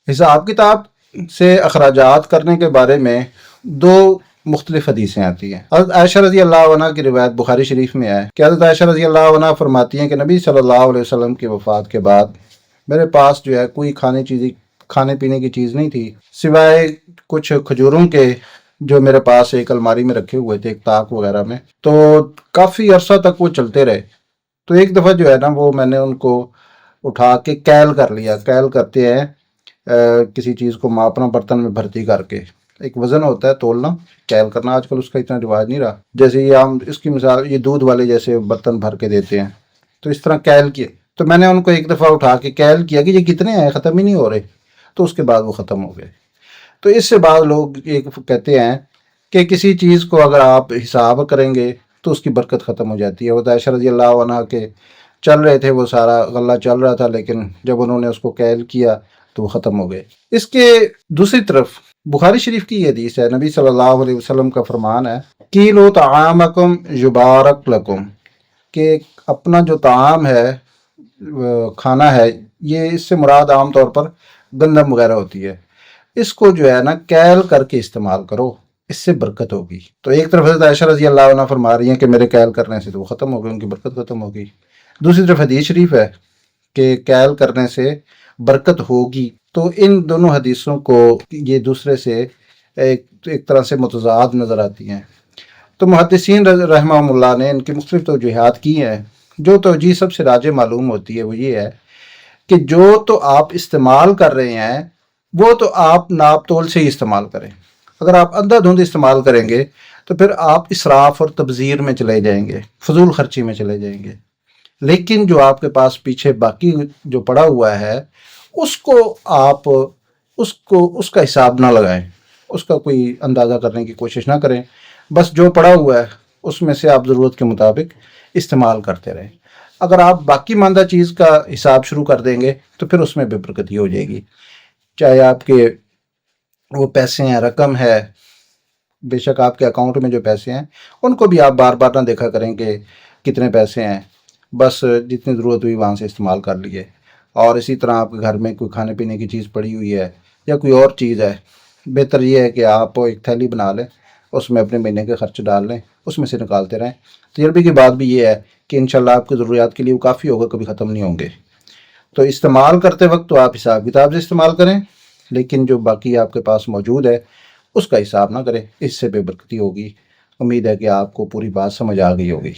حساب کتاب سے اخراجات کرنے کے بارے میں دو مختلف حدیثیں آتی ہیں۔ حضرت عائشہ رضی اللہ عنہ کی روایت بخاری شریف میں ہے کہ حضرت عائشہ رضی اللہ عنہ فرماتی ہیں کہ نبی صلی اللہ علیہ وسلم کی وفات کے بعد میرے پاس جو ہے کوئی کھانے پینے کی چیز نہیں تھی سوائے کچھ کھجوروں کے جو میرے پاس ایک الماری میں رکھے ہوئے تھے، ایک طاق وغیرہ میں، تو کافی عرصہ تک وہ چلتے رہے۔ تو ایک دفعہ جو ہے نا وہ میں نے ان کو اٹھا کے کیل کر لیا۔ کیل کرتے ہیں کسی چیز کو ماپنا برتن میں بھرتی کر کے، ایک وزن ہوتا ہے تولنا، کیل کرنا آج کل اس کا اتنا رواج نہیں رہا۔ جیسے یہ ہم اس کی مثال یہ دودھ والے جیسے برتن بھر کے دیتے ہیں، تو اس طرح کیل کیے۔ تو میں نے ان کو ایک دفعہ اٹھا کے کیل کیا کہ یہ کتنے ہیں، ختم ہی نہیں ہو رہے، تو اس کے بعد وہ ختم ہو گئے۔ تو اس سے بعض لوگ ایک کہتے ہیں کہ کسی چیز کو اگر آپ حساب کریں گے تو اس کی برکت ختم ہو جاتی ہے۔ وہ عائشہ رضی اللہ عنہ کے چل رہے تھے، وہ سارا غلہ چل رہا تھا، لیکن جب انہوں نے اس کو کیل کیا تو وہ ختم ہو گئے۔ اس کے دوسری طرف بخاری شریف کی یہ حدیث ہے، نبی صلی اللہ علیہ وسلم کا فرمان ہے کیلو طعامکم یبارک لکم، کہ اپنا جو طعام ہے کھانا ہے، یہ اس سے مراد عام طور پر گندم وغیرہ ہوتی ہے، اس کو جو ہے نا کیل کر کے استعمال کرو، اس سے برکت ہوگی۔ تو ایک طرف حضرت عائشہ رضی اللہ عنہ فرما رہی ہیں کہ میرے کیل کرنے سے تو وہ ختم ہو گئی، ان کی برکت ختم ہوگی۔ دوسری طرف حدیث شریف ہے کہ کیل کرنے سے برکت ہوگی۔ تو ان دونوں حدیثوں کو یہ دوسرے سے ایک طرح سے متضاد نظر آتی ہیں۔ تو محدثین رحمہ اللہ نے ان کی مختلف توجیحات کی ہیں۔ جو توجیہ سب سے راجح معلوم ہوتی ہے وہ یہ ہے کہ جو تو آپ استعمال کر رہے ہیں وہ تو آپ ناپ تول سے ہی استعمال کریں۔ اگر آپ اندھا دھند استعمال کریں گے تو پھر آپ اسراف اور تبذیر میں چلے جائیں گے، فضول خرچی میں چلے جائیں گے۔ لیکن جو آپ کے پاس پیچھے باقی جو پڑا ہوا ہے اس کو آپ اس کا حساب نہ لگائیں، اس کا کوئی اندازہ کرنے کی کوشش نہ کریں، بس جو پڑا ہوا ہے اس میں سے آپ ضرورت کے مطابق استعمال کرتے رہیں۔ اگر آپ باقی ماندہ چیز کا حساب شروع کر دیں گے تو پھر اس میں بے برکتی ہو جائے گی، چاہے آپ کے وہ پیسے ہیں، رقم ہے، بے شک آپ کے اکاؤنٹ میں جو پیسے ہیں ان کو بھی آپ بار بار نہ دیکھا کریں کہ کتنے پیسے ہیں، بس جتنی ضرورت ہوئی وہاں سے استعمال کر لیے۔ اور اسی طرح آپ کے گھر میں کوئی کھانے پینے کی چیز پڑی ہوئی ہے یا کوئی اور چیز ہے، بہتر یہ ہے کہ آپ ایک تھیلی بنا لیں، اس میں اپنے مہینے کے خرچ ڈال لیں، اس میں سے نکالتے رہیں۔ تجربے کی بات بھی یہ ہے کہ انشاءاللہ آپ کی ضروریات کے لیے وہ کافی ہوگا، کبھی ختم نہیں ہوں گے۔ تو استعمال کرتے وقت تو آپ حساب کتاب سے استعمال کریں، لیکن جو باقی آپ کے پاس موجود ہے اس کا حساب نہ کریں، اس سے بے برکتی ہوگی۔ امید ہے کہ آپ کو پوری بات سمجھ آ گئی ہوگی۔